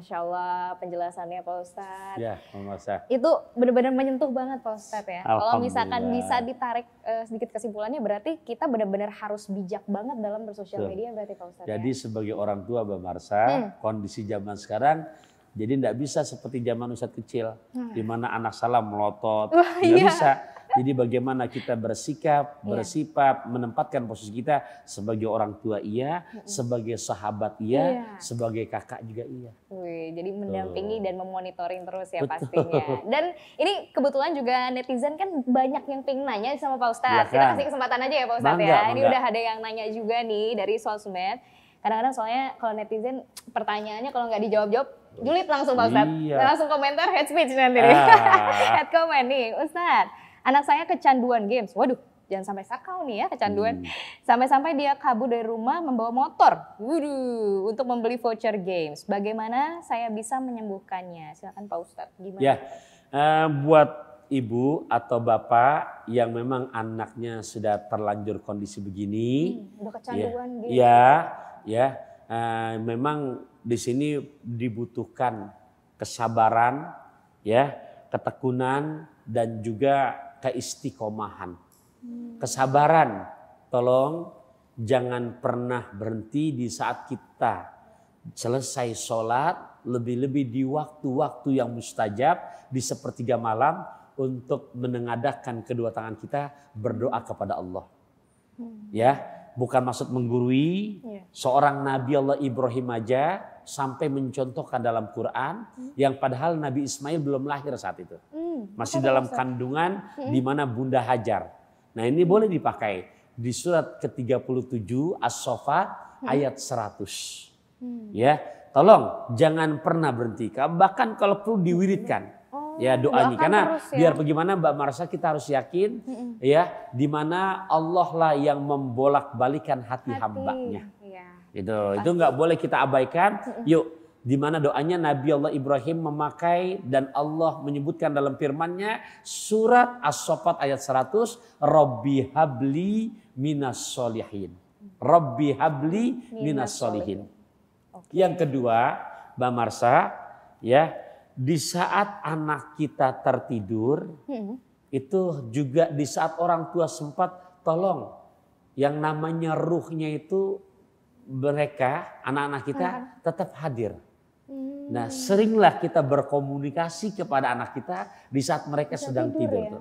Masya Allah penjelasannya Pak Ustadz. Ya, Masa. Itu benar-benar menyentuh banget Pak Ustadz ya. Kalau misalkan Alhamdulillah. bisa ditarik sedikit kesimpulannya berarti kita benar-benar harus bijak banget dalam bersosial Betul. media berarti Pak Ustadz Jadi ya. sebagai orang tua Mbak Marsa, kondisi zaman sekarang jadi tidak bisa seperti zaman Ustadz kecil, di mana anak salah melotot, tidak bisa. Jadi bagaimana kita bersikap, bersifat, menempatkan posisi kita sebagai orang tua iya, sebagai sahabat iya, sebagai kakak juga iya. Wih, jadi mendampingi dan memonitoring terus ya Betul. pastinya. Dan ini kebetulan juga netizen kan banyak yang pengen nanya sama Pak Ustadz. Kita Silakan. kasih kesempatan aja ya Pak Ustadz Bangga, ya. Ini bangga. udah ada yang nanya juga nih dari sosmed. Kadang-kadang soalnya kalau netizen pertanyaannya kalau nggak dijawab-jawab, julid langsung Pak Ustadz. Iya. Langsung komentar hate speech nanti nih. Head comment nih, Ustadz. Anak saya kecanduan games. Waduh, jangan sampai sakau nih ya kecanduan. Sampai-sampai dia kabur dari rumah membawa motor. Waduh, untuk membeli voucher games. Bagaimana saya bisa menyembuhkannya? Silakan Pak Ustadz. Gimana? Ya, buat ibu atau bapak yang memang anaknya sudah terlanjur kondisi begini, Udah kecanduan games. Memang di sini dibutuhkan kesabaran, ya, ketekunan dan juga keistiqomahan. Kesabaran, tolong jangan pernah berhenti di saat kita selesai sholat, lebih-lebih di waktu-waktu yang mustajab, di sepertiga malam untuk menengadahkan kedua tangan kita berdoa kepada Allah. Ya, bukan maksud menggurui. Seorang Nabi Allah Ibrahim aja sampai mencontohkan dalam Quran yang padahal Nabi Ismail belum lahir saat itu. Masih dalam kandungan di mana Bunda Hajar. Nah, ini boleh dipakai di surat ke-37 As-Saffat ayat 100. Ya, tolong jangan pernah berhenti. Bahkan kalau perlu diwiridkan. Ya doanya, karena biar bagaimana Mbak Marsa kita harus yakin ya di mana Allah lah yang membolak-balikan hati hambanya. Itu nggak boleh kita abaikan. Yuk, di mana doanya Nabi Allah Ibrahim memakai dan Allah menyebutkan dalam firman-Nya surat As-Saffat ayat 100, Rabbi habli minas solihin. Rabbi habli minas solihin. Yang kedua, Mbak Marsa, ya, di saat anak kita tertidur, itu juga di saat orang tua sempat, tolong yang namanya ruhnya itu mereka, anak-anak kita tetap hadir. Nah, seringlah kita berkomunikasi kepada anak kita di saat mereka sedang tidur.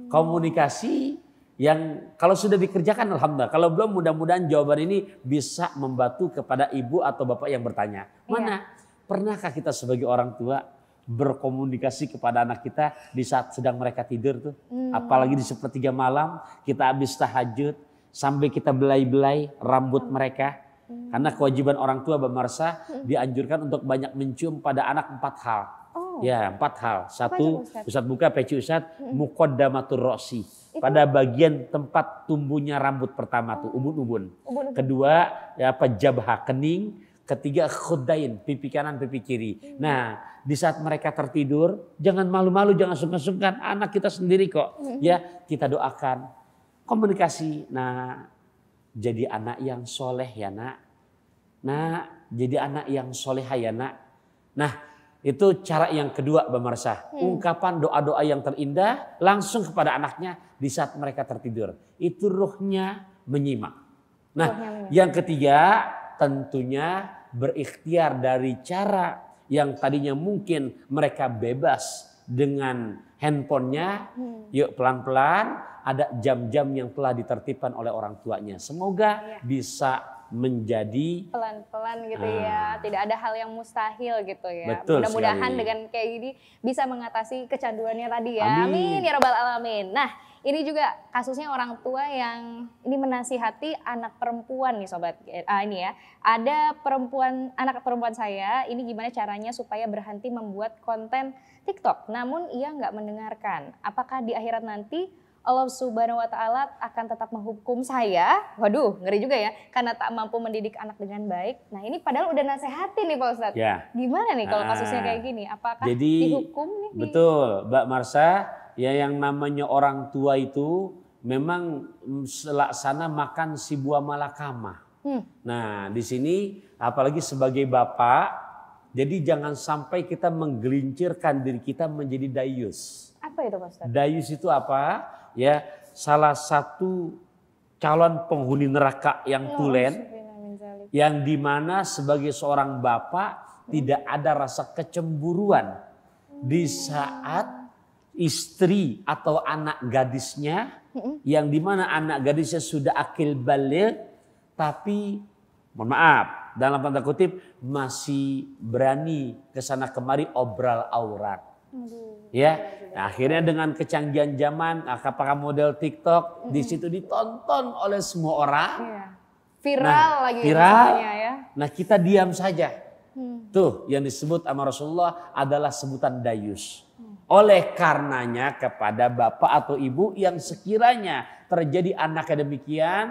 Komunikasi yang kalau sudah dikerjakan alhamdulillah, kalau belum mudah-mudahan jawaban ini bisa membantu kepada ibu atau bapak yang bertanya. Mana pernahkah kita sebagai orang tua berkomunikasi kepada anak kita di saat sedang mereka tidur tuh? Apalagi di sepertiga malam kita habis tahajud sampai kita belai-belai rambut mereka. Karena kewajiban orang tua Mbak Marsa dianjurkan untuk banyak mencium pada anak 4 hal. Ya, 4 hal. Satu, Ustadz buka peci Ustadz, muqaddamatur rosi. Pada bagian tempat tumbuhnya rambut pertama tuh, ubun-ubun. Kedua, ya apa, jabha, kening. Ketiga, khudain, pipi kanan, pipi kiri. Nah, di saat mereka tertidur, jangan malu-malu, jangan sungkan-sungkan. Anak kita sendiri kok. Ya, kita doakan. Komunikasi. Nah, jadi anak yang soleh ya nak. Nah, jadi anak yang soleha ya nak. Nah, itu cara yang kedua Mbak Marsa. Ungkapan doa-doa yang terindah langsung kepada anaknya di saat mereka tertidur. Itu ruhnya menyimak. Nah, yang ketiga tentunya berikhtiar dari cara yang tadinya mungkin mereka bebas dengan handphonenya. Yuk pelan-pelan ada jam-jam yang telah ditertibkan oleh orang tuanya. Semoga bisa menjadi pelan-pelan gitu ya, tidak ada hal yang mustahil gitu ya. Betul Mudah-mudahan sekali. dengan kayak gini bisa mengatasi kecanduannya tadi ya. Amin ya rabbal alamin. Nah, ini juga kasusnya orang tua yang ini menasihati anak perempuan nih sobat. Ini ya, ada anak perempuan saya, ini gimana caranya supaya berhenti membuat konten TikTok. Namun ia nggak mendengarkan. Apakah di akhirat nanti Allah Subhanahu wa Ta'ala akan tetap menghukum saya? Waduh, ngeri juga ya, karena tak mampu mendidik anak dengan baik. Nah, ini padahal udah nasehatin nih Pak Ustadz. Ya. Gimana nih kalau kasusnya kayak gini? Apakah Jadi, dihukum nih? Betul, Mbak Marsa, ya yang namanya orang tua itu memang selaksana makan si buah malakama. Nah, di sini apalagi sebagai bapak Jadi jangan sampai kita menggelincirkan diri kita menjadi dayus. Apa itu Pak Ustadz? Dayus itu apa? Ya, salah satu calon penghuni neraka yang tulen, yang dimana sebagai seorang bapak tidak ada rasa kecemburuan di saat istri atau anak gadisnya, yang dimana anak gadisnya sudah akil baligh, tapi mohon maaf dalam tanda kutip masih berani kesana kemari obral aurat. Ya, nah, akhirnya dengan kecanggihan zaman, apakah model TikTok di situ ditonton oleh semua orang, viral lagi viral. Ya. Nah, kita diam saja. Tuh yang disebut sama Rasulullah adalah sebutan dayus. Oleh karenanya kepada bapak atau ibu yang sekiranya terjadi anaknya demikian,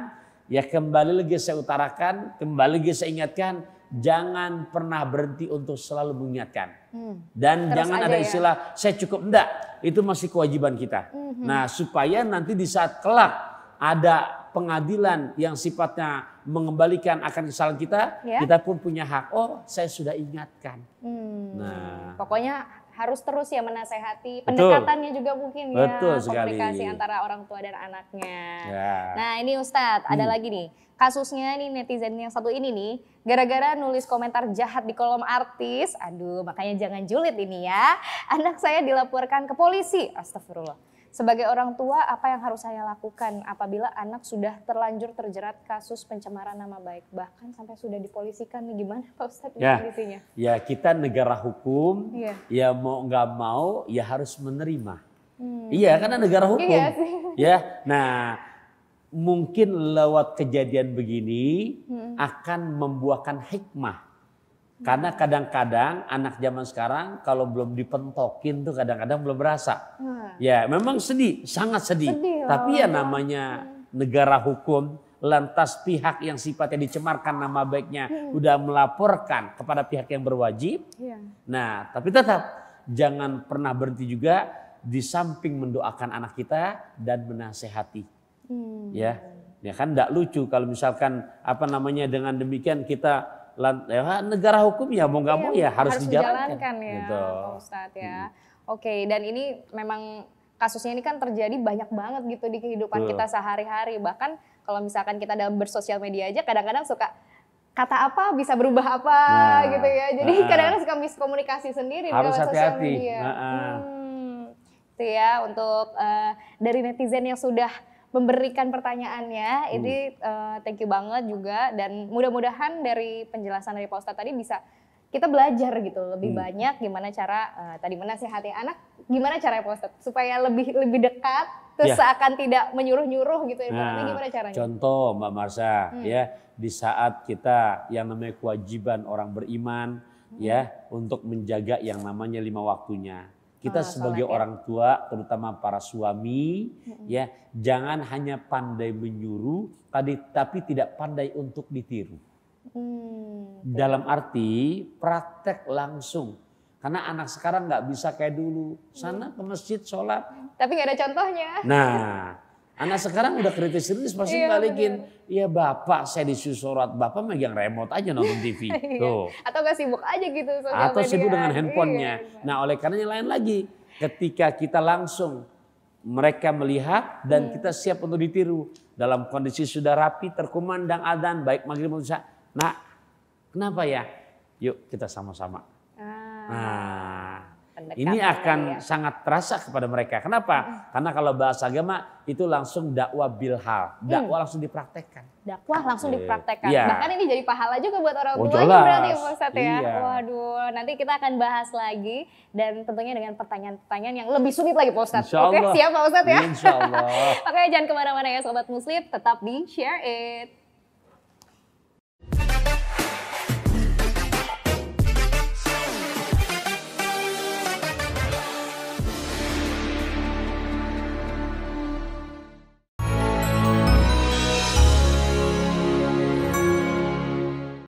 ya kembali lagi saya utarakan, kembali lagi saya ingatkan, jangan pernah berhenti untuk selalu mengingatkan. Dan terus jangan ada istilah saya cukup, enggak, itu masih kewajiban kita. Nah, supaya nanti di saat kelak ada pengadilan yang sifatnya mengembalikan akan kesalahan kita, kita pun punya hak. Oh, saya sudah ingatkan. Nah, pokoknya harus terus ya menasehati, pendekatannya juga mungkin ya, komunikasi antara orang tua dan anaknya. Nah ini Ustadz, ada lagi nih, kasusnya nih netizen yang satu ini nih, gara-gara nulis komentar jahat di kolom artis, aduh makanya jangan julid ini ya, anak saya dilaporkan ke polisi, astagfirullah. Sebagai orang tua, apa yang harus saya lakukan apabila anak sudah terlanjur terjerat kasus pencemaran nama baik, bahkan sampai sudah dipolisikan nih, gimana Pak Ustadz kondisinya? Ya kita negara hukum, ya mau nggak mau ya harus menerima. Iya karena negara hukum. Iya sih. Ya, nah mungkin lewat kejadian begini akan membuahkan hikmah. Karena kadang-kadang anak zaman sekarang kalau belum dipentokin tuh kadang-kadang belum berasa. Ya memang sedih, sangat sedih. Tapi ya namanya negara hukum, lantas pihak yang sifatnya dicemarkan nama baiknya udah melaporkan kepada pihak yang berwajib. Nah tapi tetap jangan pernah berhenti juga di samping mendoakan anak kita dan menasehati. Ya kan enggak lucu kalau misalkan dengan demikian kita negara hukum ya mau nggak mau ya harus dijalankan ya gitu. Pak Ustadz ya. Oke, dan ini memang kasusnya ini kan terjadi banyak banget gitu di kehidupan kita sehari-hari. Bahkan kalau misalkan kita dalam bersosial media aja kadang-kadang suka kata apa bisa berubah apa gitu ya. Jadi kadang-kadang suka miskomunikasi sendiri harus di sosial hati-hati. media. Itu ya untuk dari netizen yang sudah memberikan pertanyaannya, ini thank you banget juga, dan mudah-mudahan dari penjelasan dari Pak Ustadz tadi bisa kita belajar gitu lebih banyak gimana cara tadi menasehati anak, gimana cara Pak Ustadz supaya lebih dekat, terus seakan tidak menyuruh-nyuruh gitu. Nah, gimana caranya? Contoh Mbak Marsha, ya di saat kita yang namanya kewajiban orang beriman ya untuk menjaga yang namanya 5 waktunya. Kita sebagai orang tua, terutama para suami, ya jangan hanya pandai menyuruh, tapi tidak pandai untuk ditiru. Dalam arti praktek langsung, karena anak sekarang nggak bisa kayak dulu, sana ke masjid sholat. Tapi nggak ada contohnya. Nah, anak sekarang udah kritis pasti balikin. Iya bapak saya disuruh sholat, bapak megang remote aja nonton TV. Tuh. Atau gak sibuk aja gitu. Atau sibuk dengan handphonenya. Nah oleh karenanya lain lagi. Ketika kita langsung mereka melihat dan kita siap untuk ditiru. Dalam kondisi sudah rapi, terkumandang adzan, baik maghrib maupun isya. Nah kenapa ya? Yuk kita sama-sama. Ini akan sangat terasa kepada mereka. Kenapa? Karena kalau bahasa agama itu langsung dakwah bilhal. Dakwah langsung dipraktekkan. Dakwah langsung dipraktekkan. Bahkan ini jadi pahala juga buat orang tuanya berarti Pak Ustadz ya. Waduh, nanti kita akan bahas lagi. Dan tentunya dengan pertanyaan-pertanyaan yang lebih sulit lagi Pak Ustadz. Oke, siap Pak Ustadz ya? Insya Allah. Oke, jangan kemana-mana ya Sobat Muslim. Tetap di Share It.